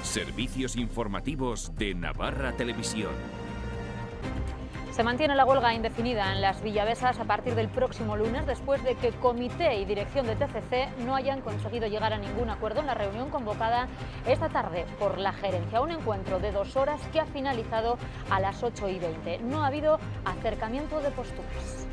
Servicios informativos de Navarra Televisión. Se mantiene la huelga indefinida en las Villavesas a partir del próximo lunes, después de que comité y dirección de TCC no hayan conseguido llegar a ningún acuerdo en la reunión convocada esta tarde por la gerencia. Un encuentro de 2 horas que ha finalizado a las 8:20. No ha habido acercamiento de posturas.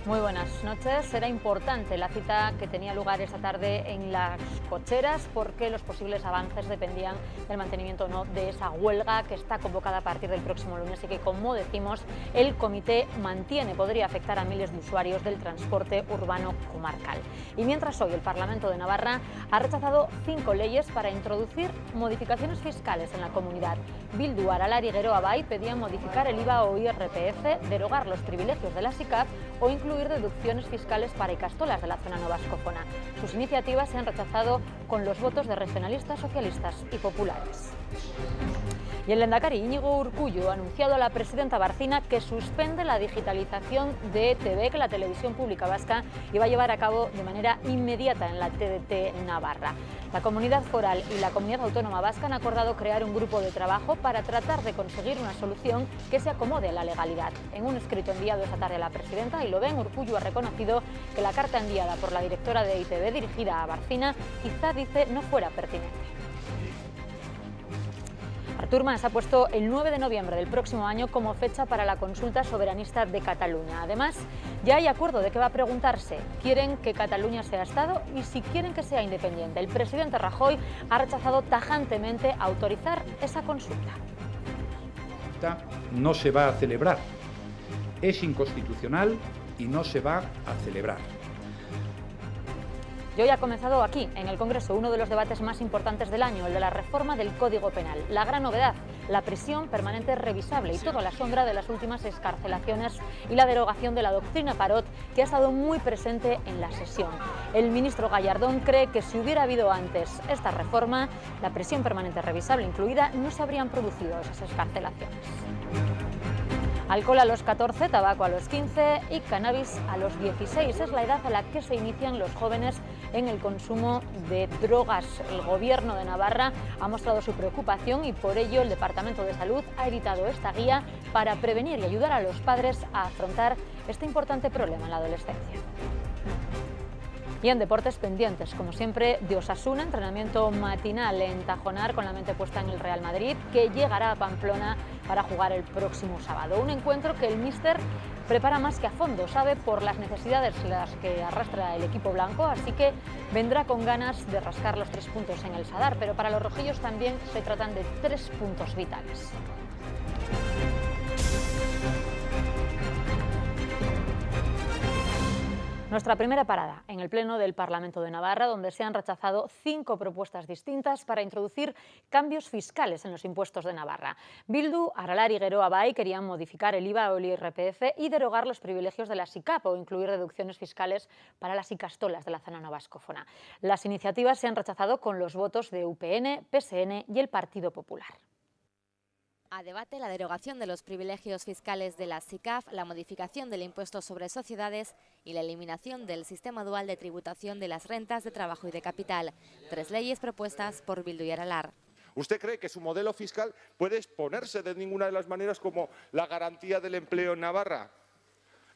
Muy buenas noches. Será importante la cita que tenía lugar esta tarde en las cocheras, porque los posibles avances dependían del mantenimiento o no de esa huelga que está convocada a partir del próximo lunes y que, como decimos, el comité mantiene. Podría afectar a miles de usuarios del transporte urbano comarcal. Y mientras hoy el Parlamento de Navarra ha rechazado 5 leyes para introducir modificaciones fiscales en la comunidad. Bildu, Aralar y Geroa Bai pedían modificar el IVA o IRPF, derogar los privilegios de la SICAF o incluir deducciones fiscales para ikastolas de la zona no vascófona. Sus iniciativas se han rechazado con los votos de regionalistas, socialistas y populares. Y el lehendakari Íñigo Urkullu ha anunciado a la presidenta Barcina que suspende la digitalización de ETV, que la televisión pública vasca iba a llevar a cabo de manera inmediata en la TDT Navarra. La comunidad foral y la comunidad autónoma vasca han acordado crear un grupo de trabajo para tratar de conseguir una solución que se acomode a la legalidad. En un escrito enviado esta tarde a la presidenta Iloben, Urkullu ha reconocido que la carta enviada por la directora de EITV dirigida a Barcina quizá, dice, no fuera pertinente. Artur Mas ha puesto el 9 de noviembre del próximo año como fecha para la consulta soberanista de Cataluña. Además, ya hay acuerdo de qué va a preguntarse. Quieren que Cataluña sea Estado y si quieren que sea independiente. El presidente Rajoy ha rechazado tajantemente autorizar esa consulta. No se va a celebrar. Es inconstitucional y no se va a celebrar. Y hoy ha comenzado aquí, en el Congreso, uno de los debates más importantes del año, el de la reforma del Código Penal. La gran novedad, la prisión permanente revisable y todo a la sombra de las últimas excarcelaciones y la derogación de la doctrina Parot, que ha estado muy presente en la sesión. El ministro Gallardón cree que si hubiera habido antes esta reforma, la prisión permanente revisable incluida, no se habrían producido esas excarcelaciones. Alcohol a los 14, tabaco a los 15 y cannabis a los 16. Es la edad a la que se inician los jóvenes en el consumo de drogas. El Gobierno de Navarra ha mostrado su preocupación y por ello el Departamento de Salud ha editado esta guía para prevenir y ayudar a los padres a afrontar este importante problema en la adolescencia. Y en deportes pendientes, como siempre, de Osasuna, entrenamiento matinal en Tajonar con la mente puesta en el Real Madrid, que llegará a Pamplona para jugar el próximo sábado. Un encuentro que el míster prepara más que a fondo, sabe por las necesidades las que arrastra el equipo blanco, así que vendrá con ganas de rascar los 3 puntos en el Sadar, pero para los rojillos también se tratan de 3 puntos vitales. Nuestra primera parada en el Pleno del Parlamento de Navarra, donde se han rechazado 5 propuestas distintas para introducir cambios fiscales en los impuestos de Navarra. Bildu, Aralar y Geroa Bai querían modificar el IVA o el IRPF y derogar los privilegios de la SICAP o incluir deducciones fiscales para las ikastolas de la zona no vascófona. Las iniciativas se han rechazado con los votos de UPN, PSN y el Partido Popular. A debate la derogación de los privilegios fiscales de la SICAF, la modificación del impuesto sobre sociedades y la eliminación del sistema dual de tributación de las rentas de trabajo y de capital. 3 leyes propuestas por Bildu y Aralar. ¿Usted cree que su modelo fiscal puede exponerse de ninguna de las maneras como la garantía del empleo en Navarra?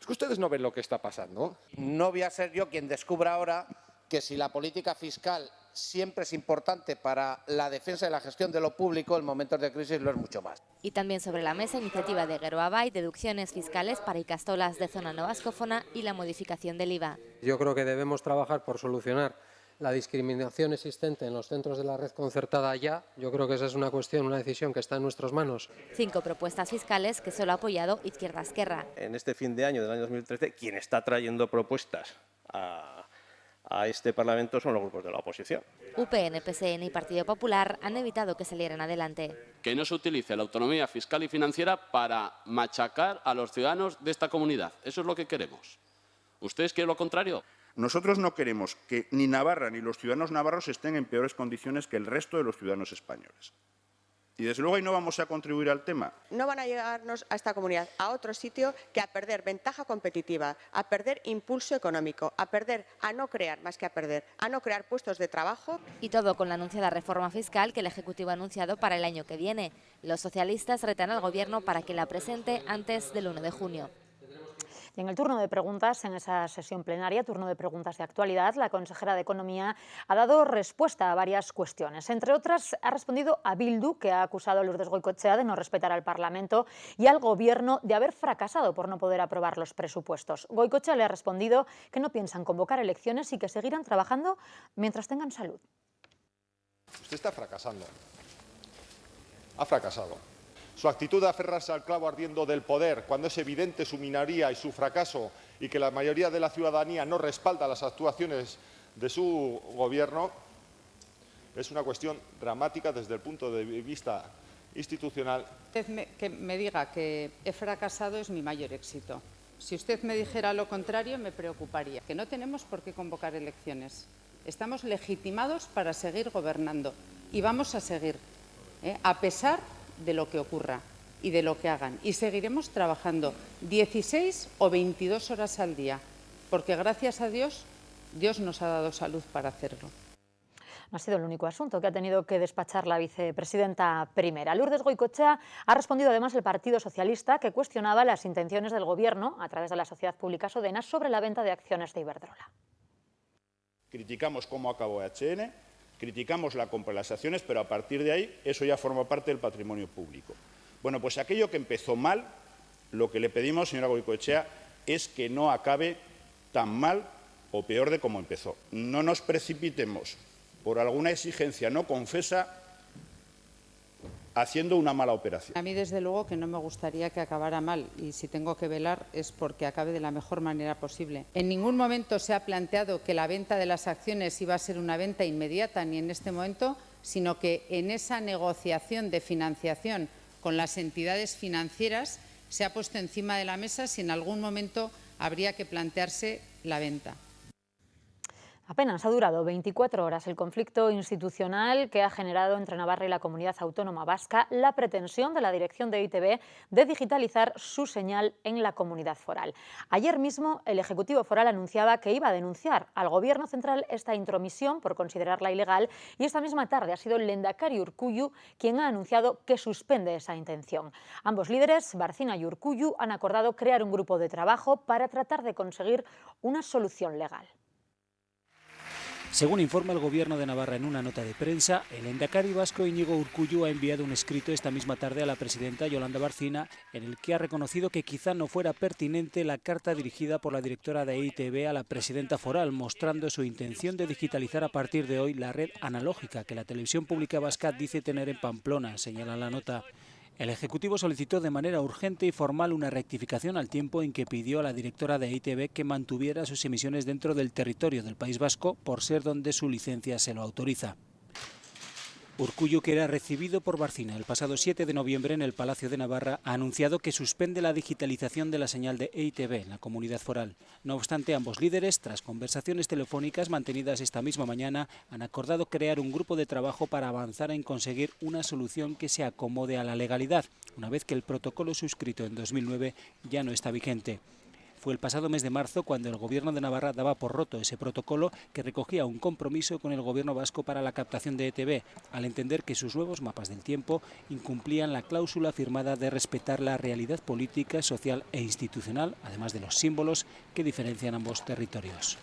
Es que ustedes no ven lo que está pasando. No voy a ser yo quien descubra ahora que si la política fiscal siempre es importante para la defensa y la gestión de lo público, en momentos de crisis lo es mucho más. Y también sobre la mesa, iniciativa de Geroa Bai, deducciones fiscales para ikastolas de zona no vascófona y la modificación del IVA. Yo creo que debemos trabajar por solucionar la discriminación existente en los centros de la red concertada ya. Yo creo que esa es una cuestión, una decisión que está en nuestras manos. 5 propuestas fiscales que solo ha apoyado Izquierda Esquerra. En este fin de año del año 2013, quien está trayendo propuestas a este Parlamento son los grupos de la oposición. UPN, PSN y Partido Popular han evitado que salieran adelante. Que no se utilice la autonomía fiscal y financiera para machacar a los ciudadanos de esta comunidad. Eso es lo que queremos. ¿Ustedes quieren lo contrario? Nosotros no queremos que ni Navarra ni los ciudadanos navarros estén en peores condiciones que el resto de los ciudadanos españoles. Y desde luego ahí no vamos a contribuir al tema. No van a llegarnos a esta comunidad a otro sitio que a perder ventaja competitiva, a perder impulso económico, a no crear más que a perder, a no crear puestos de trabajo. Y todo con la anunciada reforma fiscal que el Ejecutivo ha anunciado para el año que viene. Los socialistas retan al Gobierno para que la presente antes del 1 de junio. Y en el turno de preguntas, en esa sesión plenaria, turno de preguntas de actualidad, la consejera de Economía ha dado respuesta a varias cuestiones. Entre otras, ha respondido a Bildu, que ha acusado a Lourdes Goikoetxea de no respetar al Parlamento y al Gobierno de haber fracasado por no poder aprobar los presupuestos. Goikoetxea le ha respondido que no piensan convocar elecciones y que seguirán trabajando mientras tengan salud. Usted está fracasando. Ha fracasado. Su actitud de aferrarse al clavo ardiendo del poder, cuando es evidente su minoría y su fracaso y que la mayoría de la ciudadanía no respalda las actuaciones de su gobierno, es una cuestión dramática desde el punto de vista institucional. Que me diga que he fracasado es mi mayor éxito. Si usted me dijera lo contrario, me preocuparía. Que no tenemos por qué convocar elecciones. Estamos legitimados para seguir gobernando y vamos a seguir, a pesar de lo que ocurra y de lo que hagan. Y seguiremos trabajando 16 o 22 horas al día, porque gracias a Dios, Dios nos ha dado salud para hacerlo. No ha sido el único asunto que ha tenido que despachar la vicepresidenta primera. Lourdes Goikoetxea ha respondido además el Partido Socialista, que cuestionaba las intenciones del Gobierno, a través de la sociedad pública Sodena, sobre la venta de acciones de Iberdrola. Criticamos cómo acabó EHN, criticamos la compra de las acciones, pero a partir de ahí eso ya forma parte del patrimonio público. Bueno, pues aquello que empezó mal, lo que le pedimos, señora Goikoetxea, es que no acabe tan mal o peor de como empezó. No nos precipitemos por alguna exigencia no confesa haciendo una mala operación. A mí, desde luego, que no me gustaría que acabara mal, y si tengo que velar es porque acabe de la mejor manera posible. En ningún momento se ha planteado que la venta de las acciones iba a ser una venta inmediata, ni en este momento, sino que en esa negociación de financiación con las entidades financieras se ha puesto encima de la mesa si en algún momento habría que plantearse la venta. Apenas ha durado 24 horas el conflicto institucional que ha generado entre Navarra y la Comunidad Autónoma Vasca la pretensión de la dirección de EITB de digitalizar su señal en la comunidad foral. Ayer mismo el Ejecutivo Foral anunciaba que iba a denunciar al Gobierno central esta intromisión por considerarla ilegal, y esta misma tarde ha sido el Lehendakari Urkullu quien ha anunciado que suspende esa intención. Ambos líderes, Barcina y Urkullu, han acordado crear un grupo de trabajo para tratar de conseguir una solución legal. Según informa el Gobierno de Navarra en una nota de prensa, el lehendakari vasco Iñigo Urkullu ha enviado un escrito esta misma tarde a la presidenta Yolanda Barcina, en el que ha reconocido que quizá no fuera pertinente la carta dirigida por la directora de EITB a la presidenta foral, mostrando su intención de digitalizar a partir de hoy la red analógica que la televisión pública vasca dice tener en Pamplona, señala la nota. El Ejecutivo solicitó de manera urgente y formal una rectificación al tiempo en que pidió a la directora de EITB que mantuviera sus emisiones dentro del territorio del País Vasco, por ser donde su licencia se lo autoriza. Urkullu, que era recibido por Barcina el pasado 7 de noviembre en el Palacio de Navarra, ha anunciado que suspende la digitalización de la señal de EITB en la comunidad foral. No obstante, ambos líderes, tras conversaciones telefónicas mantenidas esta misma mañana, han acordado crear un grupo de trabajo para avanzar en conseguir una solución que se acomode a la legalidad, una vez que el protocolo suscrito en 2009 ya no está vigente. Fue el pasado mes de marzo cuando el Gobierno de Navarra daba por roto ese protocolo que recogía un compromiso con el Gobierno vasco para la captación de ETB, al entender que sus nuevos mapas del tiempo incumplían la cláusula firmada de respetar la realidad política, social e institucional, además de los símbolos que diferencian ambos territorios.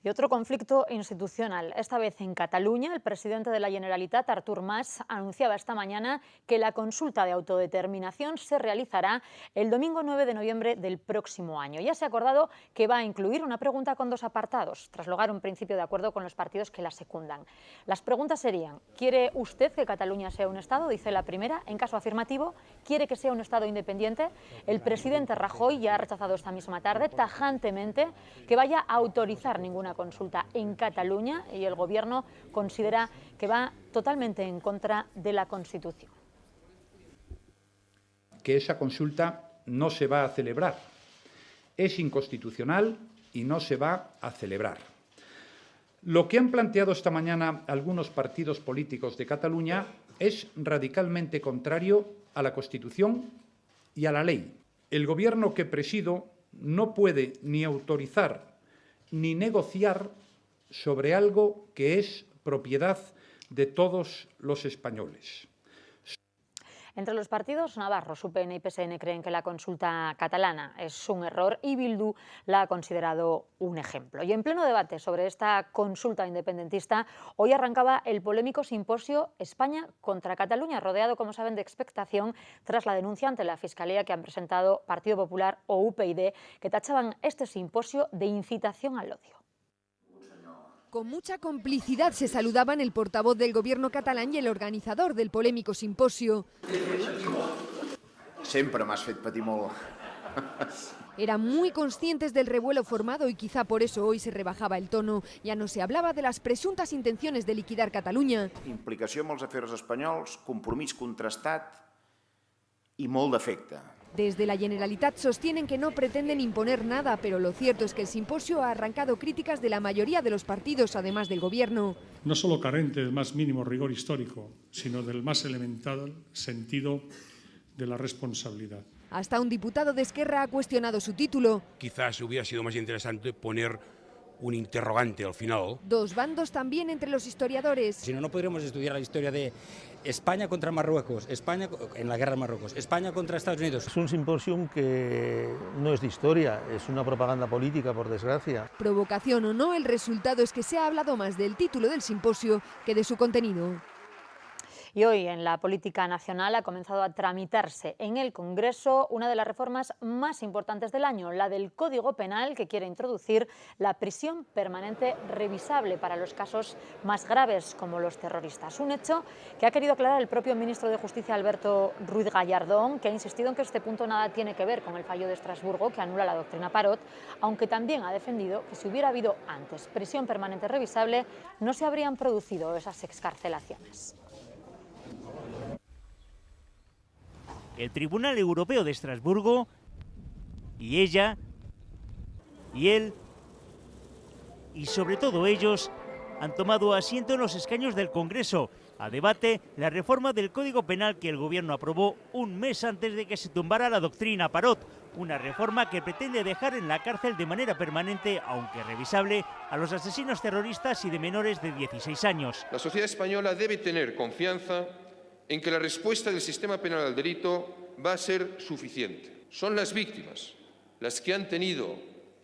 Y otro conflicto institucional, esta vez en Cataluña. El presidente de la Generalitat, Artur Mas, anunciaba esta mañana que la consulta de autodeterminación se realizará el domingo 9 de noviembre del próximo año. Ya se ha acordado que va a incluir una pregunta con 2 apartados, tras lograr un principio de acuerdo con los partidos que la secundan. Las preguntas serían: ¿quiere usted que Cataluña sea un Estado? Dice la primera. En caso afirmativo, ¿quiere que sea un Estado independiente? El presidente Rajoy ya ha rechazado esta misma tarde tajantemente que vaya a autorizar ninguna consulta en Cataluña, y el Gobierno considera que va totalmente en contra de la Constitución. Que esa consulta no se va a celebrar. Es inconstitucional y no se va a celebrar. Lo que han planteado esta mañana algunos partidos políticos de Cataluña es radicalmente contrario a la Constitución y a la ley. El Gobierno que presido no puede ni autorizar ni negociar sobre algo que es propiedad de todos los españoles. Entre los partidos navarros, UPN y PSN creen que la consulta catalana es un error y Bildu la ha considerado un ejemplo. Y en pleno debate sobre esta consulta independentista, hoy arrancaba el polémico simposio España contra Cataluña, rodeado, como saben, de expectación tras la denuncia ante la Fiscalía que han presentado Partido Popular o UPyD, que tachaban este simposio de incitación al odio. Con mucha complicidad se saludaban el portavoz del gobierno catalán y el organizador del polémico simposio. Sempre m'has fet patir molt. Eran muy conscientes del revuelo formado y quizá por eso hoy se rebajaba el tono. Ya no se hablaba de las presuntas intenciones de liquidar Catalunya. Implicació en els afers espanyols, compromís contrastat i molt d'afecte. Desde la Generalitat sostienen que no pretenden imponer nada, pero lo cierto es que el simposio ha arrancado críticas de la mayoría de los partidos, además del gobierno. No solo carente del más mínimo rigor histórico, sino del más elemental sentido de la responsabilidad. Hasta un diputado de Esquerra ha cuestionado su título. Quizás hubiera sido más interesante poner un interrogante al final. Dos bandos también entre los historiadores. Si no, no podríamos estudiar la historia de España contra Marruecos, España en la guerra de Marruecos, España contra Estados Unidos. Es un simposium que no es de historia, es una propaganda política, por desgracia. Provocación o no, el resultado es que se ha hablado más del título del simposio que de su contenido. Y hoy en la política nacional ha comenzado a tramitarse en el Congreso una de las reformas más importantes del año, la del Código Penal, que quiere introducir la prisión permanente revisable para los casos más graves como los terroristas. Un hecho que ha querido aclarar el propio ministro de Justicia, Alberto Ruiz Gallardón, que ha insistido en que este punto nada tiene que ver con el fallo de Estrasburgo que anula la doctrina Parot, aunque también ha defendido que si hubiera habido antes prisión permanente revisable no se habrían producido esas excarcelaciones. El Tribunal Europeo de Estrasburgo y ella y él y sobre todo ellos han tomado asiento en los escaños del Congreso a debate la reforma del Código Penal que el Gobierno aprobó un mes antes de que se tumbara la doctrina Parot, una reforma que pretende dejar en la cárcel de manera permanente, aunque revisable, a los asesinos terroristas y de menores de 16 años. La sociedad española debe tener confianza en que la respuesta del sistema penal al delito va a ser suficiente. Son las víctimas las que han tenido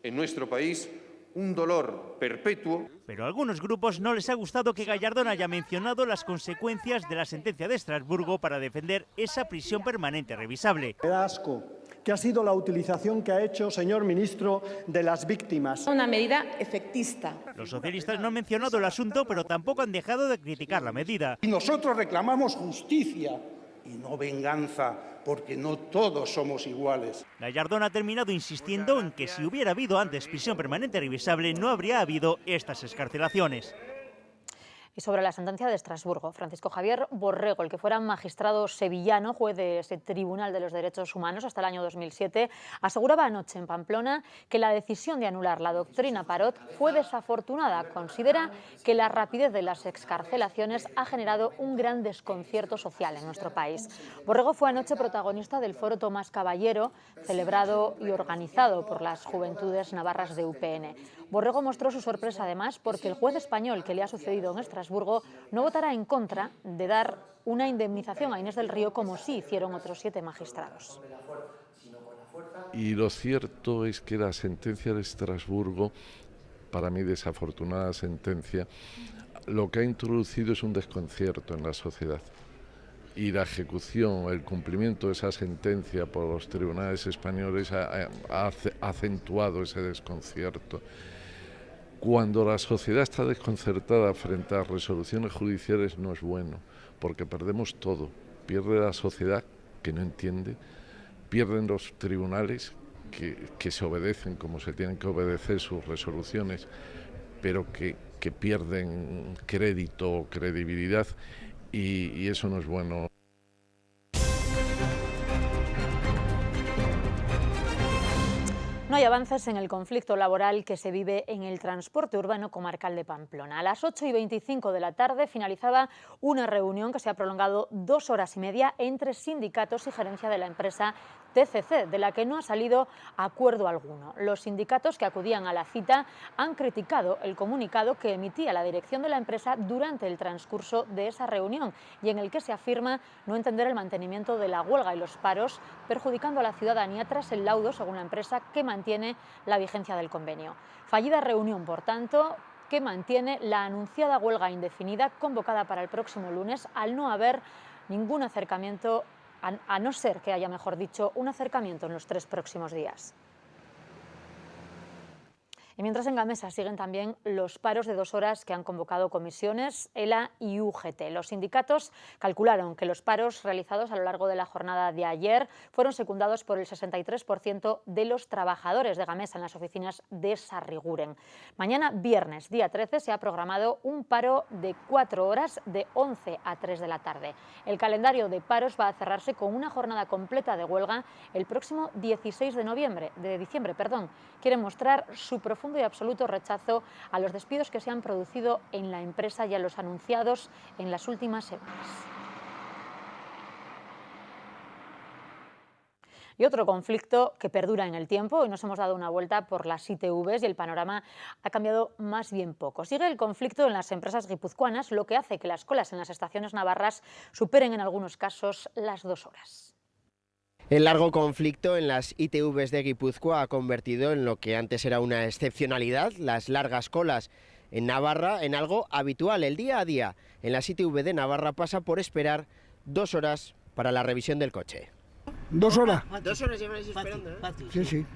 en nuestro país un dolor perpetuo. Pero a algunos grupos no les ha gustado que Gallardón haya mencionado las consecuencias de la sentencia de Estrasburgo para defender esa prisión permanente revisable. Me da asco que ha sido la utilización que ha hecho, señor ministro, de las víctimas. Una medida efectista. Los socialistas no han mencionado el asunto, pero tampoco han dejado de criticar la medida. Y nosotros reclamamos justicia y no venganza, porque no todos somos iguales. Gallardón ha terminado insistiendo en que si hubiera habido antes prisión permanente revisable, no habría habido estas excarcelaciones. Y sobre la sentencia de Estrasburgo, Francisco Javier Borrego, el que fuera magistrado sevillano, juez de ese Tribunal de los Derechos Humanos hasta el año 2007, aseguraba anoche en Pamplona que la decisión de anular la doctrina Parot fue desafortunada. Considera que la rapidez de las excarcelaciones ha generado un gran desconcierto social en nuestro país. Borrego fue anoche protagonista del foro Tomás Caballero, celebrado y organizado por las Juventudes Navarras de UPN. Borrego mostró su sorpresa además porque el juez español que le ha sucedido en Estrasburgo no votará en contra de dar una indemnización a Inés del Río como sí hicieron otros 7 magistrados. Y lo cierto es que la sentencia de Estrasburgo, para mí desafortunada sentencia, lo que ha introducido es un desconcierto en la sociedad. Y la ejecución, el cumplimiento de esa sentencia por los tribunales españoles ha acentuado ese desconcierto. Cuando la sociedad está desconcertada frente a resoluciones judiciales no es bueno, porque perdemos todo. Pierde la sociedad, que no entiende, pierden los tribunales, que se obedecen como se tienen que obedecer sus resoluciones, pero que pierden crédito o credibilidad, y eso no es bueno. No hay hay avances en el conflicto laboral que se vive en el transporte urbano comarcal de Pamplona. A las 8:25 de la tarde finalizaba una reunión que se ha prolongado 2 horas y media entre sindicatos y gerencia de la empresa TCC, de la que no ha salido acuerdo alguno. Los sindicatos que acudían a la cita han criticado el comunicado que emitía la dirección de la empresa durante el transcurso de esa reunión y en el que se afirma no entender el mantenimiento de la huelga y los paros, perjudicando a la ciudadanía tras el laudo, según la empresa, que mantiene la vigencia del convenio. Fallida reunión, por tanto, que mantiene la anunciada huelga indefinida convocada para el próximo lunes al no haber ningún acercamiento, a no ser que haya, mejor dicho, un acercamiento en los 3 próximos días. Y mientras en Gamesa siguen también los paros de 2 horas que han convocado comisiones, ELA y UGT. Los sindicatos calcularon que los paros realizados a lo largo de la jornada de ayer fueron secundados por el 63% de los trabajadores de Gamesa en las oficinas de Sarriguren. Mañana, viernes, día 13, se ha programado un paro de 4 horas de 11 a 3 de la tarde. El calendario de paros va a cerrarse con una jornada completa de huelga el próximo 16 de diciembre. Quieren mostrar su profundo y absoluto rechazo a los despidos que se han producido en la empresa y a los anunciados en las últimas semanas. Y otro conflicto que perdura en el tiempo. Hoy nos hemos dado una vuelta por las ITVs y el panorama ha cambiado más bien poco. Sigue el conflicto en las empresas guipuzcoanas, lo que hace que las colas en las estaciones navarras superen en algunos casos las 2 horas. El largo conflicto en las ITVs de Guipúzcoa ha convertido en lo que antes era una excepcionalidad, las largas colas en Navarra, en algo habitual. El día a día en las ITV de Navarra pasa por esperar 2 horas para la revisión del coche. 2 horas. 2 horas lleváis esperando, ¿eh? Sí, sí.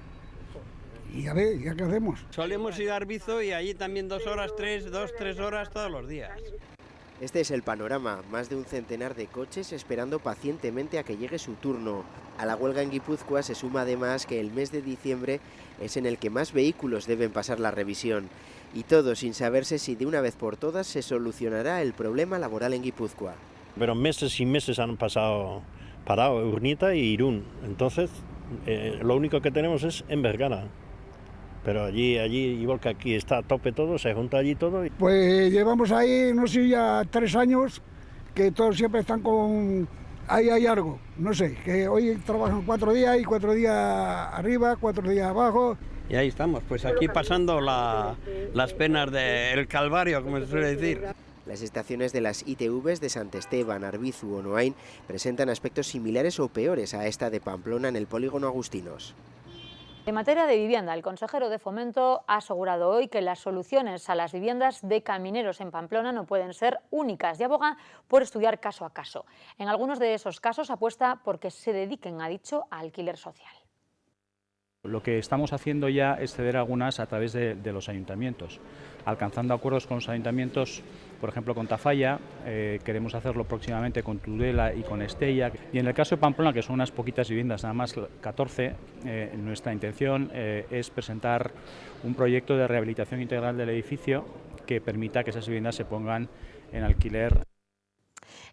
Y a ver, ¿ya qué hacemos? Solemos ir a Arbizo y allí también 2 horas, 3 horas todos los días. Este es el panorama, más de un centenar de coches esperando pacientemente a que llegue su turno. A la huelga en Guipúzcoa se suma además que el mes de diciembre es en el que más vehículos deben pasar la revisión. Y todo sin saberse si de una vez por todas se solucionará el problema laboral en Guipúzcoa. Pero meses y meses han pasado parado Urnita y Irún. Entonces, lo único que tenemos es en Vergara. Pero allí, igual que aquí, está a tope todo, se junta allí todo. Pues llevamos ahí, no sé, ya 3 años, que todos siempre están con... Ahí hay algo, no sé, que hoy trabajan 4 días y 4 días arriba, 4 días abajo. Y ahí estamos, pues aquí pasando las penas del Calvario, como se suele decir. Las estaciones de las ITVs de Sant Esteban, Arbizu o Noain presentan aspectos similares o peores a esta de Pamplona en el polígono Agustinos. En materia de vivienda, el consejero de Fomento ha asegurado hoy que las soluciones a las viviendas de camineros en Pamplona no pueden ser únicas y aboga por estudiar caso a caso. En algunos de esos casos apuesta por que se dediquen, ha dicho, a alquiler social. Lo que estamos haciendo ya es ceder algunas a través de los ayuntamientos, alcanzando acuerdos con los ayuntamientos, por ejemplo con Tafalla, queremos hacerlo próximamente con Tudela y con Estella. Y en el caso de Pamplona, que son unas poquitas viviendas, nada más 14, nuestra intención es presentar un proyecto de rehabilitación integral del edificio que permita que esas viviendas se pongan en alquiler.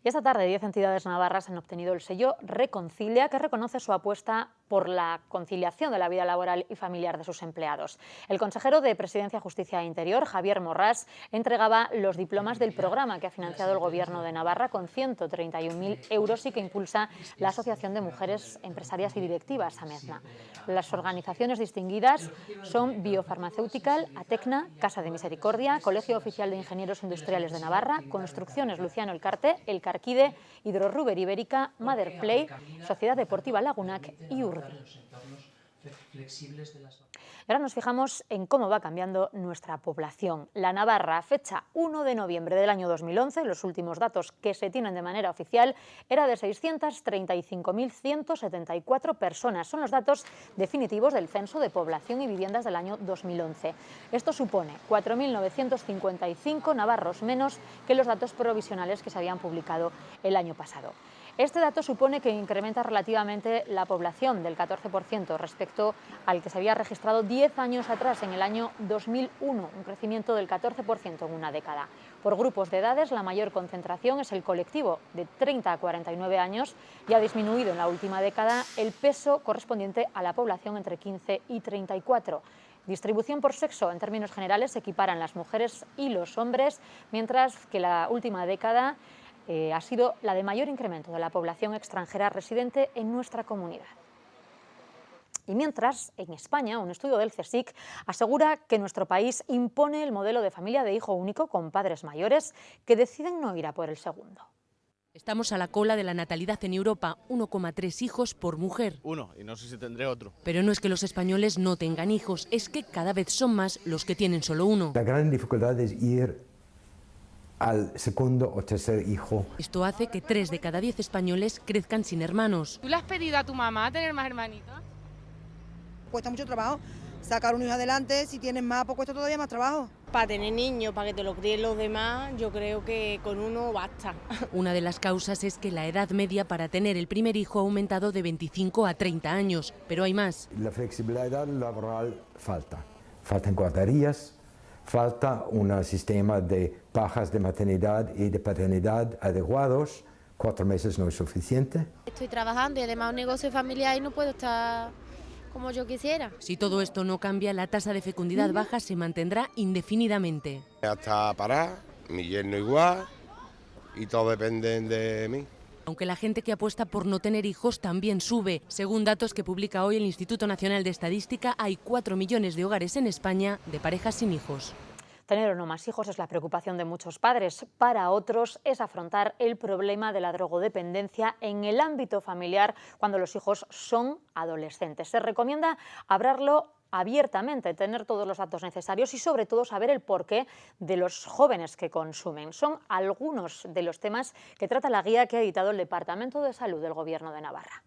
Y esta tarde 10 entidades navarras han obtenido el sello Reconcilia, que reconoce su apuesta por la conciliación de la vida laboral y familiar de sus empleados. El consejero de Presidencia, Justicia e Interior, Javier Morrás, entregaba los diplomas del programa que ha financiado el Gobierno de Navarra con 131.000 euros y que impulsa la Asociación de Mujeres Empresarias y Directivas, AMEZNA. Las organizaciones distinguidas son Biofarmacéutica, Atecna, Casa de Misericordia, Colegio Oficial de Ingenieros Industriales de Navarra, Construcciones Luciano Elcarte, El Carquide, Hidrorruber Ibérica, Motherplay, Sociedad Deportiva Lagunac y Urdi. Ahora nos fijamos en cómo va cambiando nuestra población. La Navarra, fecha 1 de noviembre del año 2011, los últimos datos que se tienen de manera oficial, era de 635.174 personas. Son los datos definitivos del Censo de Población y Viviendas del año 2011. Esto supone 4.955 navarros menos que los datos provisionales que se habían publicado el año pasado. Este dato supone que incrementa relativamente la población del 14% respecto al que se había registrado 10 años atrás, en el año 2001, un crecimiento del 14% en una década. Por grupos de edades, la mayor concentración es el colectivo de 30 a 49 años y ha disminuido en la última década el peso correspondiente a la población entre 15 y 34. Distribución por sexo, en términos generales, se equiparan las mujeres y los hombres, mientras que la última década ha sido la de mayor incremento de la población extranjera residente en nuestra comunidad. Y mientras, en España, un estudio del CSIC asegura que nuestro país impone el modelo de familia de hijo único con padres mayores que deciden no ir a por el segundo. Estamos a la cola de la natalidad en Europa, 1,3 hijos por mujer. Uno, y no sé si tendré otro. Pero no es que los españoles no tengan hijos, es que cada vez son más los que tienen solo uno. La gran dificultad es ir al segundo o tercer hijo. Esto hace que 3 de cada 10 españoles crezcan sin hermanos. ¿Tú le has pedido a tu mamá tener más hermanitos? Cuesta mucho trabajo sacar un hijo adelante, si tienes más, pues cuesta todavía más trabajo. Para tener niños, para que te lo críen los demás, yo creo que con uno basta. Una de las causas es que la edad media para tener el primer hijo ha aumentado de 25 a 30 años, pero hay más. La flexibilidad laboral falta. Faltan guarderías, falta un sistema de bajas de maternidad y de paternidad adecuados. 4 meses no es suficiente. Estoy trabajando y además un negocio familiar y no puedo estar como yo quisiera. Si todo esto no cambia, la tasa de fecundidad baja se mantendrá indefinidamente. Hasta parar, mi yerno igual, y todo depende de mí. Aunque la gente que apuesta por no tener hijos también sube. Según datos que publica hoy el Instituto Nacional de Estadística, hay 4 millones de hogares en España de parejas sin hijos. Tener o no más hijos es la preocupación de muchos padres. Para otros es afrontar el problema de la drogodependencia en el ámbito familiar cuando los hijos son adolescentes. Se recomienda hablarlo abiertamente, tener todos los datos necesarios y sobre todo saber el porqué de los jóvenes que consumen. Son algunos de los temas que trata la guía que ha editado el Departamento de Salud del Gobierno de Navarra.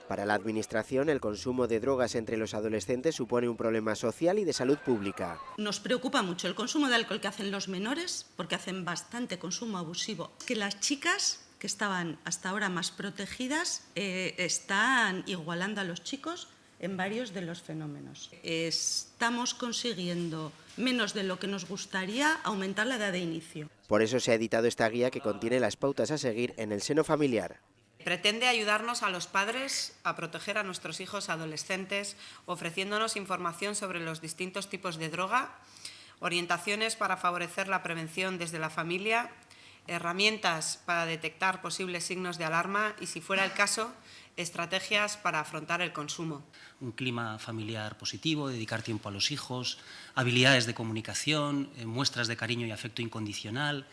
Para la Administración, el consumo de drogas entre los adolescentes supone un problema social y de salud pública. Nos preocupa mucho el consumo de alcohol que hacen los menores, porque hacen bastante consumo abusivo. Que las chicas, que estaban hasta ahora más protegidas, están igualando a los chicos en varios de los fenómenos. Estamos consiguiendo, menos de lo que nos gustaría, aumentar la edad de inicio. Por eso se ha editado esta guía que contiene las pautas a seguir en el seno familiar. Pretende ayudarnos a los padres a proteger a nuestros hijos adolescentes, ofreciéndonos información sobre los distintos tipos de droga, orientaciones para favorecer la prevención desde la familia, herramientas para detectar posibles signos de alarma y, si fuera el caso, estrategias para afrontar el consumo. Un clima familiar positivo, dedicar tiempo a los hijos, habilidades de comunicación, muestras de cariño y afecto incondicional,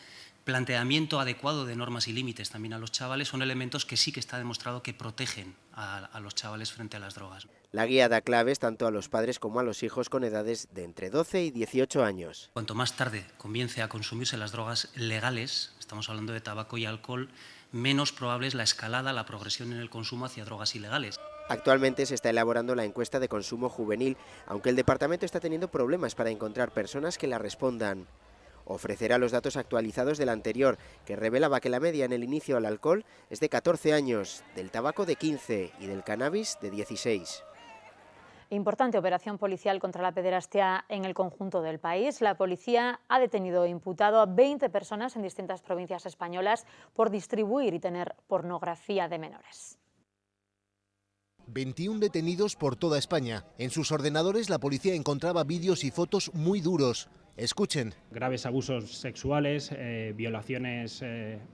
planteamiento adecuado de normas y límites también a los chavales, son elementos que sí que está demostrado que protegen a los chavales frente a las drogas. La guía da claves tanto a los padres como a los hijos con edades de entre 12 y 18 años. Cuanto más tarde comience a consumirse las drogas legales, estamos hablando de tabaco y alcohol, menos probable es la escalada, la progresión en el consumo hacia drogas ilegales. Actualmente se está elaborando la encuesta de consumo juvenil, aunque el departamento está teniendo problemas para encontrar personas que la respondan. Ofrecerá los datos actualizados del anterior, que revelaba que la media en el inicio al alcohol es de 14 años, del tabaco de 15 y del cannabis de 16. Importante operación policial contra la pederastia en el conjunto del país. La policía ha detenido e imputado a 20 personas en distintas provincias españolas por distribuir y tener pornografía de menores. 21 detenidos por toda España. En sus ordenadores la policía encontraba vídeos y fotos muy duros. Escuchen. Graves abusos sexuales, violaciones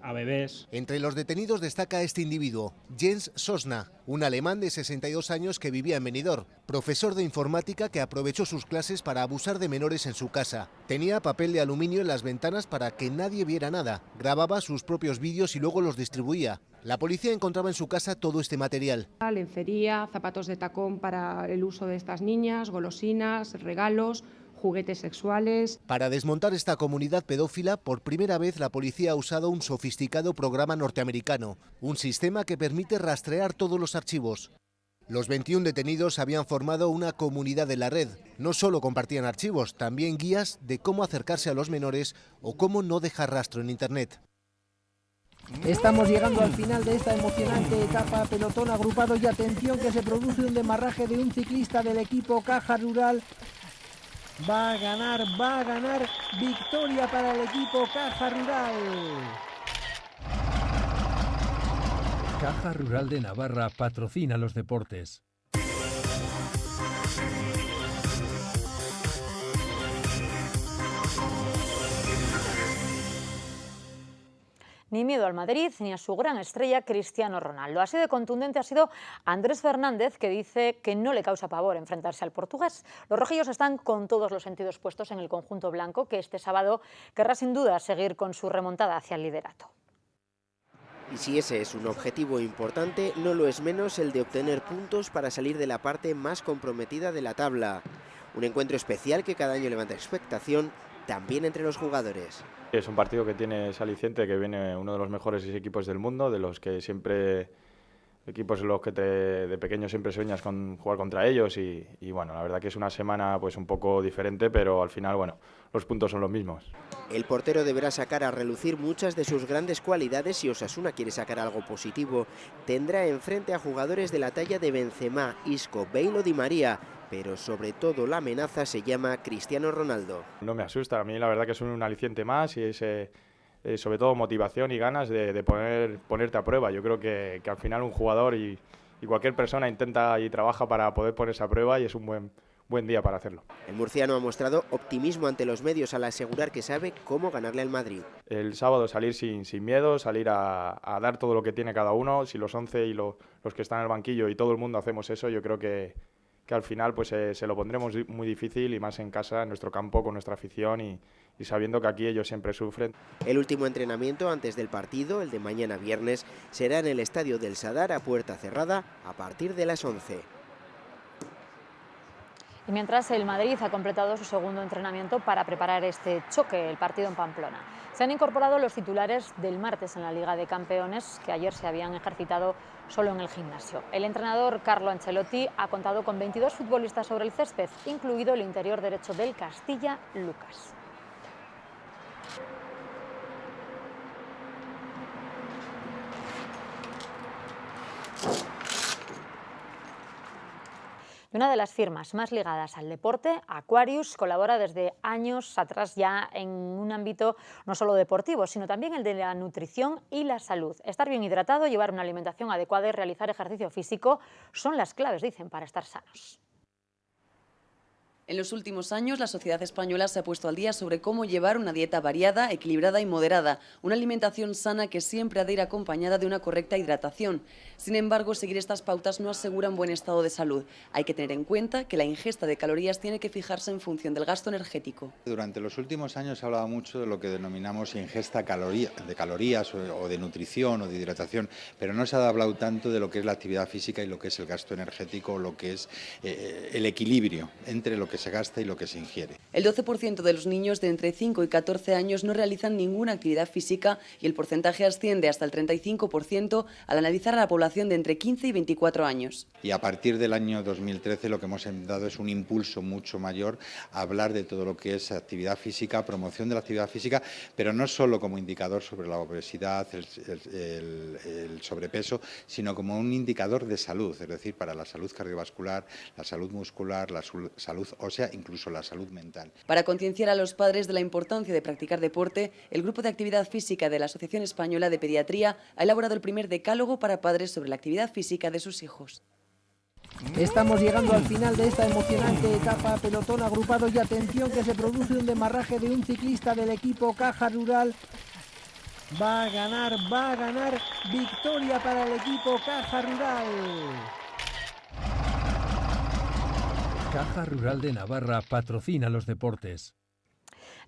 a bebés. Entre los detenidos destaca este individuo, Jens Sosna, un alemán de 62 años que vivía en Benidorm, profesor de informática que aprovechó sus clases para abusar de menores en su casa. Tenía papel de aluminio en las ventanas para que nadie viera nada. Grababa sus propios vídeos y luego los distribuía. La policía encontraba en su casa todo este material. Lencería, zapatos de tacón para el uso de estas niñas, golosinas, regalos, juguetes sexuales. Para desmontar esta comunidad pedófila, por primera vez la policía ha usado un sofisticado programa norteamericano, un sistema que permite rastrear todos los archivos. Los 21 detenidos habían formado una comunidad de la red. No solo compartían archivos, también guías de cómo acercarse a los menores o cómo no dejar rastro en Internet. Estamos llegando al final de esta emocionante etapa, pelotón agrupado y atención que se produce un demarraje de un ciclista del equipo Caja Rural. Va a ganar, victoria para el equipo Caja Rural. Caja Rural de Navarra patrocina los deportes. Ni miedo al Madrid ni a su gran estrella Cristiano Ronaldo. Así de contundente ha sido Andrés Fernández, que dice que no le causa pavor enfrentarse al portugués. Los rojillos están con todos los sentidos puestos en el conjunto blanco, que este sábado querrá sin duda seguir con su remontada hacia el liderato. Y si ese es un objetivo importante, no lo es menos el de obtener puntos para salir de la parte más comprometida de la tabla. Un encuentro especial que cada año levanta expectación, también entre los jugadores. Es un partido que tiene ese aliciente, que viene uno de los mejores equipos del mundo, de los que siempre, equipos en los que de pequeño siempre sueñas con jugar contra ellos y bueno, la verdad que es una semana pues un poco diferente, pero al final, bueno, los puntos son los mismos. El portero deberá sacar a relucir muchas de sus grandes cualidades si Osasuna quiere sacar algo positivo. Tendrá enfrente a jugadores de la talla de Benzema, Isco, Bale o Di María, pero sobre todo la amenaza se llama Cristiano Ronaldo. No me asusta, a mí la verdad que es un aliciente más y es sobre todo motivación y ganas de ponerte a prueba. Yo creo que al final un jugador y cualquier persona intenta y trabaja para poder ponerse a prueba y es un buen día para hacerlo. El murciano ha mostrado optimismo ante los medios al asegurar que sabe cómo ganarle al Madrid. El sábado salir sin miedo, salir a dar todo lo que tiene cada uno. Si los 11 y los que están en el banquillo y todo el mundo hacemos eso, yo creo que al final pues se lo pondremos muy difícil y más en casa, en nuestro campo, con nuestra afición y sabiendo que aquí ellos siempre sufren. El último entrenamiento antes del partido, el de mañana viernes, será en el estadio del Sadar a puerta cerrada a partir de las 11. Y mientras el Madrid ha completado su segundo entrenamiento para preparar este choque, el partido en Pamplona. Se han incorporado los titulares del martes en la Liga de Campeones, que ayer se habían ejercitado solo en el gimnasio. El entrenador Carlo Ancelotti ha contado con 22 futbolistas sobre el césped, incluido el interior derecho del Castilla, Lucas. Una de las firmas más ligadas al deporte, Aquarius, colabora desde años atrás ya en un ámbito no solo deportivo, sino también el de la nutrición y la salud. Estar bien hidratado, llevar una alimentación adecuada y realizar ejercicio físico son las claves, dicen, para estar sanos. En los últimos años, la sociedad española se ha puesto al día sobre cómo llevar una dieta variada, equilibrada y moderada, una alimentación sana que siempre ha de ir acompañada de una correcta hidratación. Sin embargo, seguir estas pautas no asegura un buen estado de salud. Hay que tener en cuenta que la ingesta de calorías tiene que fijarse en función del gasto energético. Durante los últimos años se ha hablado mucho de lo que denominamos ingesta de calorías o de nutrición o de hidratación, pero no se ha hablado tanto de lo que es la actividad física y lo que es el gasto energético, o lo que es el equilibrio entre lo que se gasta y lo que se ingiere. El 12% de los niños de entre 5 y 14 años no realizan ninguna actividad física y el porcentaje asciende hasta el 35% al analizar a la población de entre 15 y 24 años. Y a partir del año 2013 lo que hemos dado es un impulso mucho mayor a hablar de todo lo que es actividad física, promoción de la actividad física, pero no solo como indicador sobre la obesidad, el sobrepeso, sino como un indicador de salud, es decir, para la salud cardiovascular, la salud muscular, la salud ósea, incluso la salud mental. Para concienciar a los padres de la importancia de practicar deporte, el Grupo de Actividad Física de la Asociación Española de Pediatría ha elaborado el primer decálogo para padres sobre la actividad física de sus hijos. Estamos llegando al final de esta emocionante etapa, pelotón agrupado y atención que se produce un demarraje de un ciclista del equipo Caja Rural. Va a ganar, victoria para el equipo Caja Rural. Caja Rural de Navarra patrocina los deportes.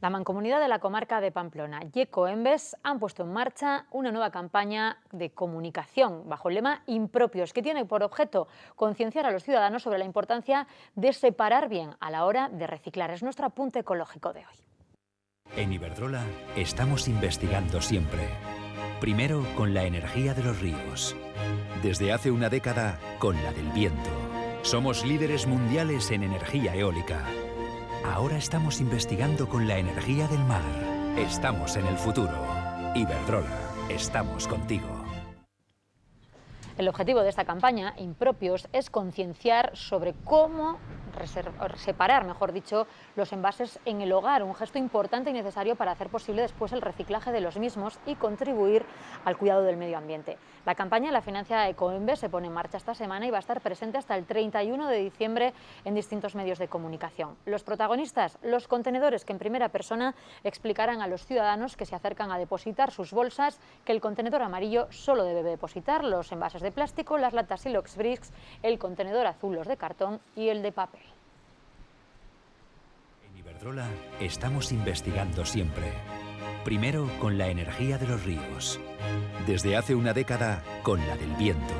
La Mancomunidad de la Comarca de Pamplona y Ecoembes han puesto en marcha una nueva campaña de comunicación bajo el lema Impropios, que tiene por objeto concienciar a los ciudadanos sobre la importancia de separar bien a la hora de reciclar. Es nuestro apunte ecológico de hoy. En Iberdrola estamos investigando siempre. Primero con la energía de los ríos. Desde hace una década con la del viento. Somos líderes mundiales en energía eólica. Ahora estamos investigando con la energía del mar. Estamos en el futuro. Iberdrola. estamos contigo. El objetivo de esta campaña, Impropios, es concienciar sobre cómo separar, mejor dicho, los envases en el hogar, un gesto importante y necesario para hacer posible después el reciclaje de los mismos y contribuir al cuidado del medio ambiente. La campaña la financia Ecoembes, se pone en marcha esta semana y va a estar presente hasta el 31 de diciembre en distintos medios de comunicación. Los protagonistas, los contenedores que en primera persona explicarán a los ciudadanos que se acercan a depositar sus bolsas que el contenedor amarillo solo debe depositar los envases de plástico, las latas Silox Bricks, el contenedor azul los de cartón y el de papel. En Iberdrola estamos investigando siempre. Primero con la energía de los ríos. Desde hace una década con la del viento.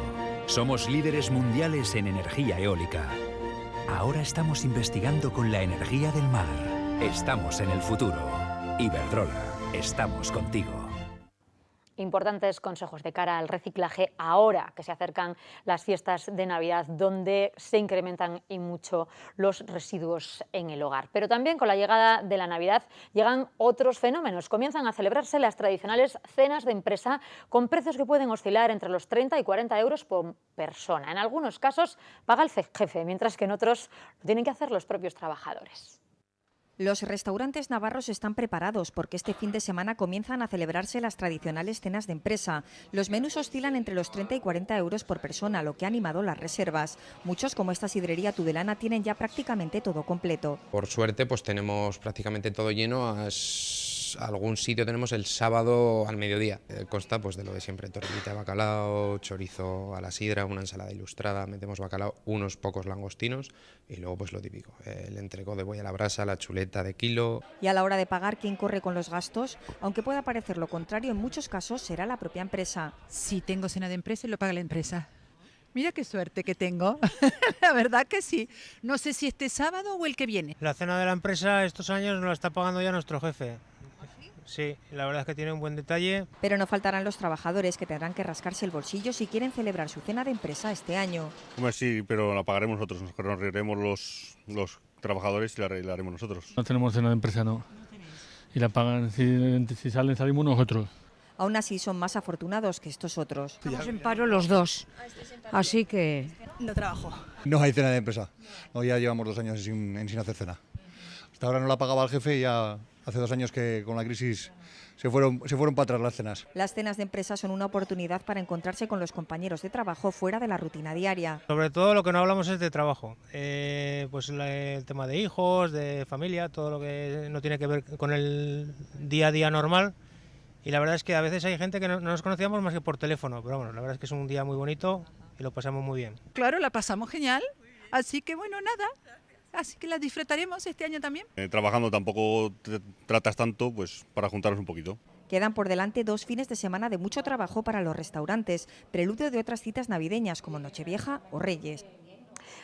Somos líderes mundiales en energía eólica. Ahora estamos investigando con la energía del mar. Estamos en el futuro. Iberdrola, estamos contigo. Importantes consejos de cara al reciclaje ahora que se acercan las fiestas de Navidad, donde se incrementan y mucho los residuos en el hogar. Pero también con la llegada de la Navidad llegan otros fenómenos. Comienzan a celebrarse las tradicionales cenas de empresa con precios que pueden oscilar entre los 30 y 40 euros por persona. En algunos casos paga el jefe, mientras que en otros lo tienen que hacer los propios trabajadores. Los restaurantes navarros están preparados porque este fin de semana comienzan a celebrarse las tradicionales cenas de empresa. Los menús oscilan entre los 30 y 40 euros por persona, lo que ha animado las reservas. Muchos, como esta sidrería tudelana, tienen ya prácticamente todo completo. Por suerte, pues tenemos prácticamente todo lleno. Algún sitio tenemos el sábado al mediodía. Consta pues de lo de siempre: tortillita de bacalao, chorizo a la sidra, una ensalada ilustrada, metemos bacalao, unos pocos langostinos y luego pues lo típico, el entrecot de buey a la brasa, la chuleta de kilo. Y a la hora de pagar, ¿quién corre con los gastos? Aunque pueda parecer lo contrario, en muchos casos será la propia empresa. Si tengo cena de empresa, lo paga la empresa. Mira qué suerte que tengo, la verdad que sí. No sé si este sábado o el que viene. La cena de la empresa estos años nos la está pagando ya nuestro jefe. Sí, la verdad es que tiene un buen detalle. Pero no faltarán los trabajadores que tendrán que rascarse el bolsillo si quieren celebrar su cena de empresa este año. Hombre, sí, pero la pagaremos nosotros, nos reiremos los trabajadores y la haremos nosotros. No tenemos cena de empresa, no. Y la pagan, si salen, salimos nosotros. Aún así son más afortunados que estos otros. Estamos en paro los dos, así que no trabajo. No hay cena de empresa, no, ya llevamos 2 años sin hacer cena. Hasta ahora no la pagaba el jefe y ya hace 2 años que con la crisis se fueron para atrás las cenas. Las cenas de empresa son una oportunidad para encontrarse con los compañeros de trabajo fuera de la rutina diaria. Sobre todo lo que no hablamos es de trabajo, pues el tema de hijos, de familia, todo lo que no tiene que ver con el día a día normal. Y la verdad es que a veces hay gente que no nos conocíamos más que por teléfono, pero bueno, la verdad es que es un día muy bonito y lo pasamos muy bien. Claro, la pasamos genial, así que bueno, nada. Así que la disfrutaremos este año también. Trabajando tampoco tratas tanto, pues para juntarnos un poquito. Quedan por delante 2 fines de semana de mucho trabajo para los restaurantes, preludio de otras citas navideñas como Nochevieja o Reyes.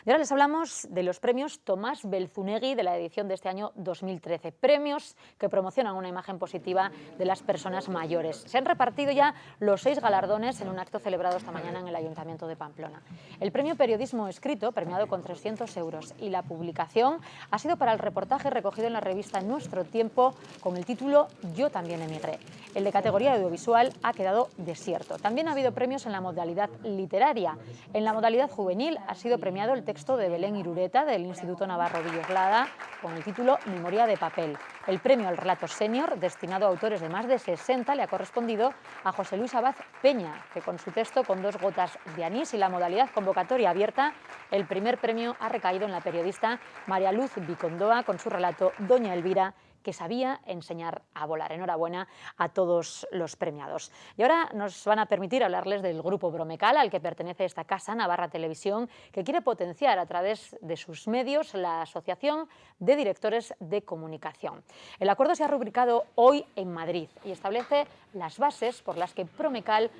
Y ahora les hablamos de los premios Tomás Belzunegui de la edición de este año 2013. Premios que promocionan una imagen positiva de las personas mayores. Se han repartido ya los 6 galardones en un acto celebrado esta mañana en el Ayuntamiento de Pamplona. El premio Periodismo Escrito, premiado con 300 euros, y la publicación ha sido para el reportaje recogido en la revista Nuestro Tiempo con el título Yo también emigré. El de categoría audiovisual ha quedado desierto. También ha habido premios en la modalidad literaria. En la modalidad juvenil ha sido premiado el texto de Belén Irureta del Instituto Navarro Villoslada con el título Memoria de papel. El premio al relato senior, destinado a autores de más de 60, le ha correspondido a José Luis Abad Peña, que con su texto Con 2 gotas de anís y la modalidad convocatoria abierta, el primer premio ha recaído en la periodista María Luz Vicondoa con su relato Doña Elvira, que sabía enseñar a volar. Enhorabuena a todos los premiados. Y ahora nos van a permitir hablarles del grupo Bromecal, al que pertenece esta casa, Navarra Televisión, que quiere potenciar a través de sus medios la Asociación de Directores de Comunicación. El acuerdo se ha rubricado hoy en Madrid y establece las bases por las que Bromecal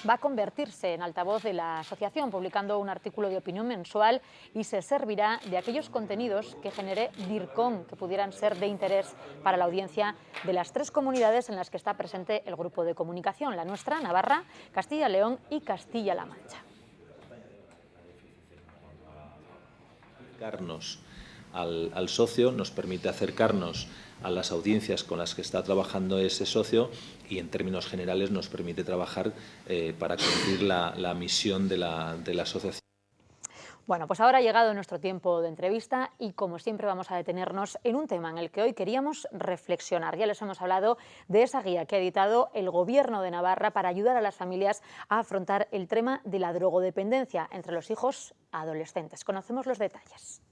va a convertirse en altavoz de la asociación, publicando un artículo de opinión mensual y se servirá de aquellos contenidos que genere DIRCOM, que pudieran ser de interés para la audiencia de las 3 comunidades en las que está presente el grupo de comunicación, la nuestra, Navarra, Castilla y León y Castilla-La Mancha. Acercarnos al socio nos permite acercarnos a las audiencias con las que está trabajando ese socio y en términos generales nos permite trabajar para cumplir la misión de la asociación. Bueno, pues ahora ha llegado nuestro tiempo de entrevista y como siempre vamos a detenernos en un tema en el que hoy queríamos reflexionar. Ya les hemos hablado de esa guía que ha editado el Gobierno de Navarra para ayudar a las familias a afrontar el tema de la drogodependencia entre los hijos adolescentes. Conocemos los detalles.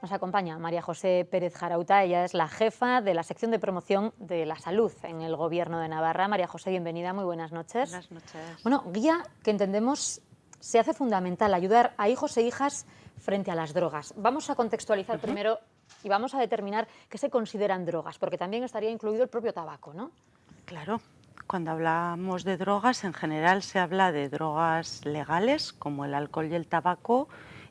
Nos acompaña María José Pérez Jarauta, ella es la jefa de la sección de promoción de la salud en el Gobierno de Navarra. María José, bienvenida, muy buenas noches. Buenas noches. Bueno, guía que entendemos se hace fundamental ayudar a hijos e hijas frente a las drogas. Vamos a contextualizar primero y vamos a determinar qué se consideran drogas, porque también estaría incluido el propio tabaco, ¿no? Claro. Cuando hablamos de drogas, en general se habla de drogas legales, como el alcohol y el tabaco,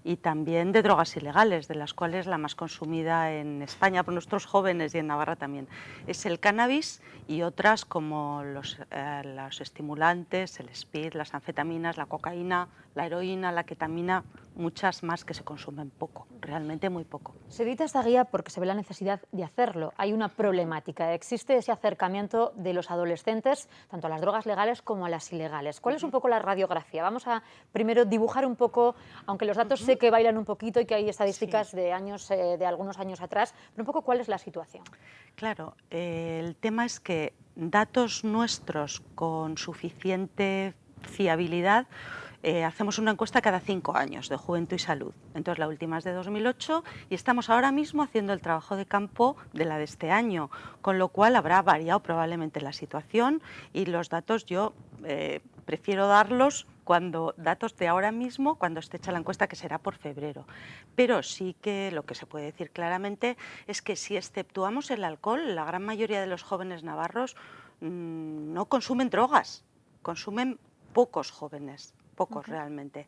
y también de drogas ilegales, de las cuales la más consumida en España por nuestros jóvenes y en Navarra también es el cannabis, y otras como los estimulantes, el speed, las anfetaminas, la cocaína, la heroína, la ketamina, muchas más que se consumen poco, realmente muy poco. Se edita esta guía porque se ve la necesidad de hacerlo. Hay una problemática, existe ese acercamiento de los adolescentes tanto a las drogas legales como a las ilegales. ¿Cuál es un poco la radiografía? Vamos a primero dibujar un poco, aunque los datos sé que bailan un poquito y que hay estadísticas de algunos años atrás, pero un poco cuál es la situación. Claro, el tema es que datos nuestros con suficiente fiabilidad, hacemos una encuesta cada 5 años de juventud y salud. Entonces la última es de 2008 y estamos ahora mismo haciendo el trabajo de campo de la de este año, con lo cual habrá variado probablemente la situación y los datos yo prefiero darlos datos de ahora mismo, cuando esté hecha la encuesta, que será por febrero. Pero sí que lo que se puede decir claramente es que si exceptuamos el alcohol, la gran mayoría de los jóvenes navarros no consumen drogas, consumen pocos jóvenes, pocos realmente.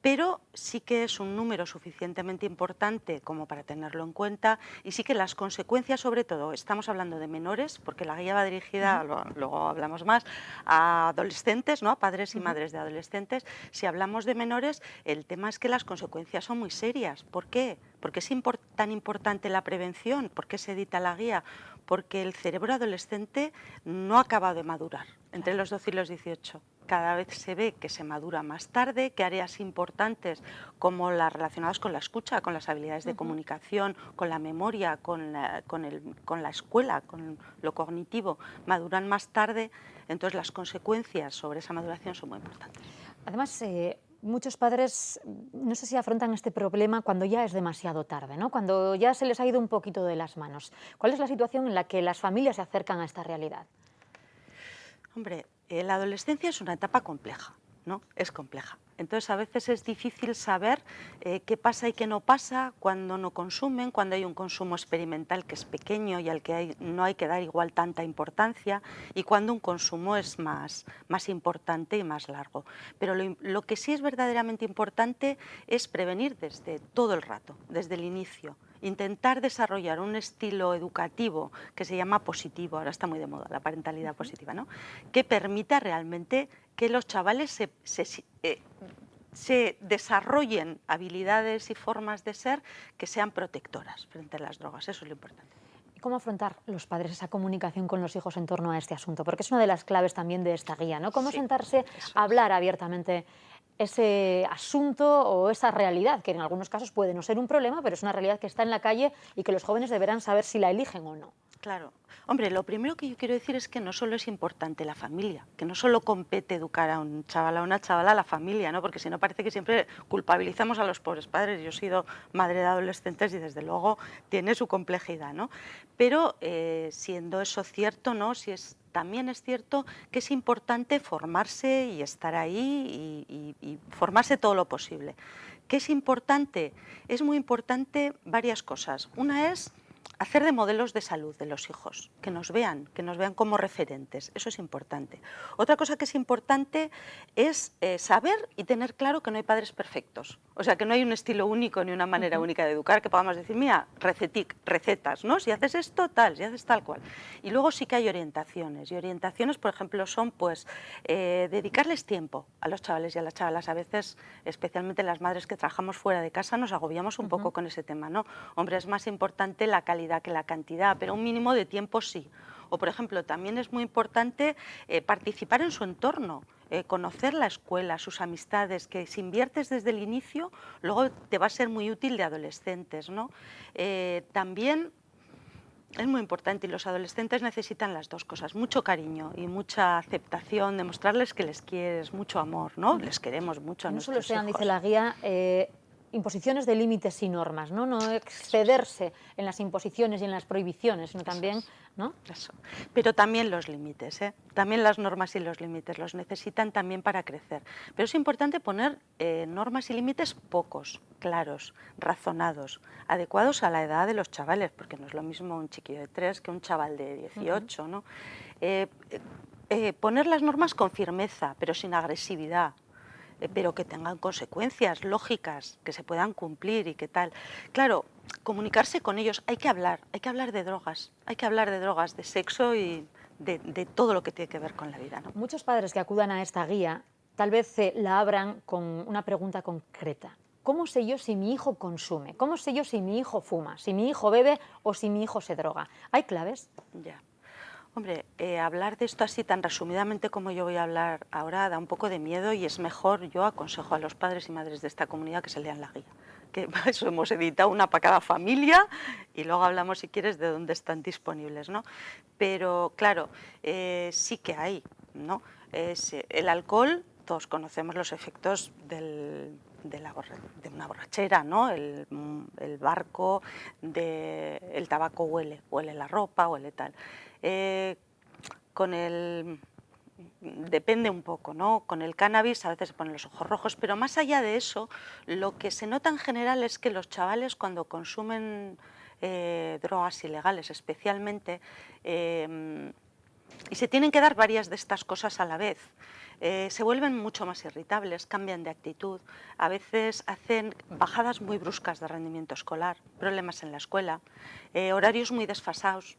Pero sí que es un número suficientemente importante como para tenerlo en cuenta y sí que las consecuencias, sobre todo, estamos hablando de menores, porque la guía va dirigida, luego hablamos más, a adolescentes, ¿no? A padres y madres de adolescentes. Si hablamos de menores, el tema es que las consecuencias son muy serias. ¿Por qué? Porque es tan importante la prevención. ¿Por qué se edita la guía? Porque el cerebro adolescente no ha acabado de madurar entre los 12 y los 18. Cada vez se ve que se madura más tarde, que áreas importantes como las relacionadas con la escucha, con las habilidades de comunicación, con la memoria, con la escuela, con lo cognitivo, maduran más tarde. Entonces las consecuencias sobre esa maduración son muy importantes. Además, muchos padres no sé si afrontan este problema cuando ya es demasiado tarde, ¿no? Cuando ya se les ha ido un poquito de las manos. ¿Cuál es la situación en la que las familias se acercan a esta realidad? Hombre, la adolescencia es una etapa compleja, ¿no? Es compleja. Entonces a veces es difícil saber qué pasa y qué no pasa cuando no consumen, cuando hay un consumo experimental que es pequeño y al que no hay que dar igual tanta importancia, y cuando un consumo es más importante y más largo. Pero lo que sí es verdaderamente importante es prevenir desde todo el rato, desde el inicio. Intentar desarrollar un estilo educativo que se llama positivo, ahora está muy de moda la parentalidad positiva, ¿no? Que permita realmente que los chavales se desarrollen habilidades y formas de ser que sean protectoras frente a las drogas, eso es lo importante. ¿Cómo afrontar los padres esa comunicación con los hijos en torno a este asunto? Porque es una de las claves también de esta guía, ¿no? ¿Cómo sentarse a hablar abiertamente ese asunto o esa realidad, que en algunos casos puede no ser un problema, pero es una realidad que está en la calle y que los jóvenes deberán saber si la eligen o no? Claro. Hombre, lo primero que yo quiero decir es que no solo es importante la familia, que no solo compete educar a un chaval o a una chavala, a la familia, ¿no? Porque si no parece que siempre culpabilizamos a los pobres padres. Yo he sido madre de adolescentes y desde luego tiene su complejidad, ¿no? Pero siendo eso cierto, ¿no? También es cierto que es importante formarse y estar ahí y formarse todo lo posible. ¿Qué es importante? Es muy importante varias cosas. Una es hacer de modelos de salud de los hijos, que nos vean como referentes, eso es importante. Otra cosa que es importante es saber y tener claro que no hay padres perfectos. O sea, que no hay un estilo único ni una manera única de educar que podamos decir, mira, recetas, ¿no? Si haces esto, tal, si haces tal cual. Y luego sí que hay orientaciones. Y orientaciones, por ejemplo, son pues dedicarles tiempo a los chavales y a las chavalas. A veces, especialmente las madres que trabajamos fuera de casa, nos agobiamos un poco con ese tema, ¿no? Hombre, es más importante la calidad que la cantidad, pero un mínimo de tiempo sí. O, por ejemplo, también es muy importante participar en su entorno. Conocer la escuela, sus amistades, que si inviertes desde el inicio, luego te va a ser muy útil de adolescentes, ¿no? También es muy importante y los adolescentes necesitan las dos cosas, mucho cariño y mucha aceptación, demostrarles que les quieres, mucho amor, ¿no? Les queremos mucho a nuestros hijos. No solo sean, dice la guía, imposiciones de límites y normas, ¿no? No excederse en las imposiciones y en las prohibiciones, sino también, ¿no? Eso. Pero también los límites, ¿eh? También las normas y los límites los necesitan también para crecer. Pero es importante poner normas y límites pocos, claros, razonados, adecuados a la edad de los chavales, porque no es lo mismo un chiquillo de 3 que un chaval de 18, ¿no? Poner las normas con firmeza, pero sin agresividad, pero que tengan consecuencias lógicas, que se puedan cumplir y qué tal. Claro, comunicarse con ellos, hay que hablar de drogas, de sexo y de todo lo que tiene que ver con la vida, ¿no? Muchos padres que acudan a esta guía tal vez la abran con una pregunta concreta. ¿Cómo sé yo si mi hijo consume? ¿Cómo sé yo si mi hijo fuma? ¿Si mi hijo bebe o si mi hijo se droga? ¿Hay claves? Ya. Hombre, hablar de esto así tan resumidamente como yo voy a hablar ahora da un poco de miedo y es mejor, yo aconsejo a los padres y madres de esta comunidad que se lean la guía. Que para eso hemos editado una para cada familia y luego hablamos, si quieres, de dónde están disponibles, ¿no? Pero claro, sí que hay, ¿no? El alcohol, todos conocemos los efectos de una borrachera, ¿no? El barco, el tabaco huele la ropa, huele tal. Depende un poco, ¿no? Con el cannabis a veces se ponen los ojos rojos, pero más allá de eso, lo que se nota en general es que los chavales cuando consumen drogas ilegales especialmente, y se tienen que dar varias de estas cosas a la vez, se vuelven mucho más irritables, cambian de actitud, a veces hacen bajadas muy bruscas de rendimiento escolar, problemas en la escuela, horarios muy desfasados,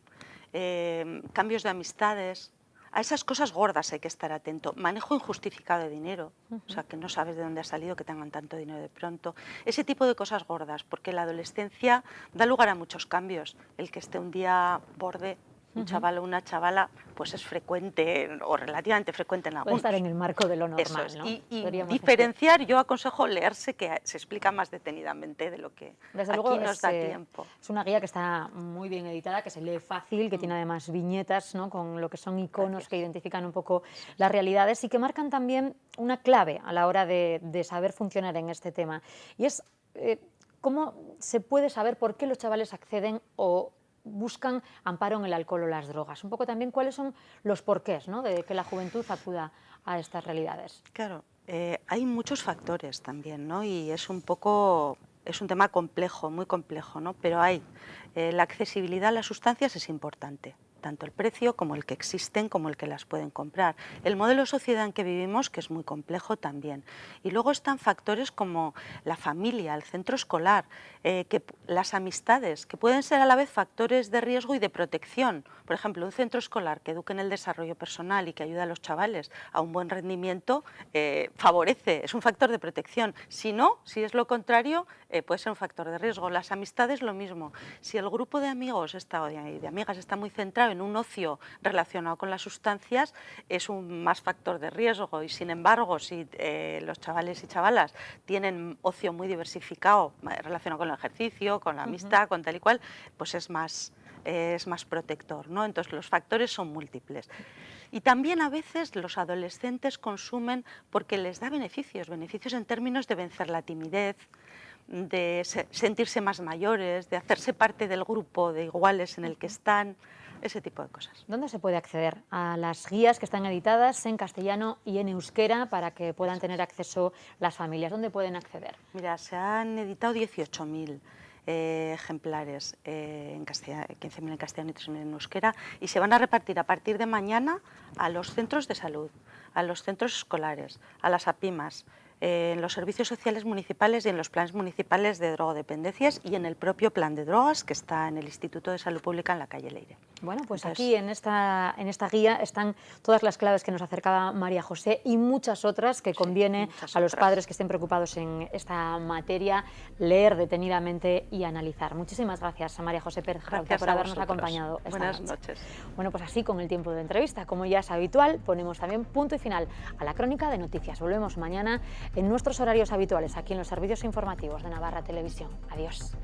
cambios de amistades. A esas cosas gordas hay que estar atento. Manejo injustificado de dinero, o sea, que no sabes de dónde ha salido, que tengan tanto dinero de pronto. Ese tipo de cosas gordas, porque la adolescencia da lugar a muchos cambios. El que esté un día borde, un chaval o una chavala, pues es frecuente o relativamente frecuente en algunos. Puede estar en el marco de lo normal, Eso es. ¿no? Y diferenciar, yo aconsejo leerse, que se explica más detenidamente de lo que desde aquí luego nos da tiempo. Es una guía que está muy bien editada, que se lee fácil, que tiene además viñetas, ¿no? Con lo que son iconos que identifican un poco las realidades y que marcan también una clave a la hora de saber funcionar en este tema. Y es cómo se puede saber por qué los chavales acceden o buscan amparo en el alcohol o las drogas. Un poco también cuáles son los porqués, ¿no? De que la juventud acuda a estas realidades. Claro, hay muchos factores también, ¿no? Y es un tema complejo, muy complejo, ¿no? Pero la accesibilidad a las sustancias es importante. Tanto el precio como el que existen, como el que las pueden comprar. El modelo de sociedad en que vivimos, que es muy complejo también. Y luego están factores como la familia, el centro escolar, las amistades, que pueden ser a la vez factores de riesgo y de protección. Por ejemplo, un centro escolar que eduque en el desarrollo personal y que ayude a los chavales a un buen rendimiento, favorece, es un factor de protección. Si no, si es lo contrario, puede ser un factor de riesgo. Las amistades, lo mismo. Si el grupo de amigos o de amigas está muy centrado en un ocio relacionado con las sustancias, es un más factor de riesgo. Y sin embargo, si los chavales y chavalas tienen ocio muy diversificado relacionado con el ejercicio, con la amistad, con tal y cual, pues es más protector, ¿no? Entonces los factores son múltiples. Y también a veces los adolescentes consumen porque les da beneficios en términos de vencer la timidez, de sentirse más mayores, de hacerse parte del grupo de iguales en el que están, ese tipo de cosas. ¿Dónde se puede acceder a las guías que están editadas en castellano y en euskera para que puedan tener acceso las familias? ¿Dónde pueden acceder? Mira, se han editado 18.000 ejemplares en castellano, 15.000 en castellano y 3.000 en euskera, y se van a repartir a partir de mañana a los centros de salud, a los centros escolares, a las APIMAS, en los servicios sociales municipales y en los planes municipales de drogodependencias y en el propio plan de drogas que está en el Instituto de Salud Pública en la calle Leire. Bueno, pues aquí en esta guía están todas las claves que nos acercaba María José y muchas otras que conviene a los padres que estén preocupados en esta materia leer detenidamente y analizar. Muchísimas gracias a María José Pérez Grauta por habernos acompañado esta Buenas noche. noches. Bueno, pues así con el tiempo de entrevista, como ya es habitual, ponemos también punto y final a la crónica de noticias. Volvemos mañana en nuestros horarios habituales aquí en los servicios informativos de Navarra Televisión. Adiós.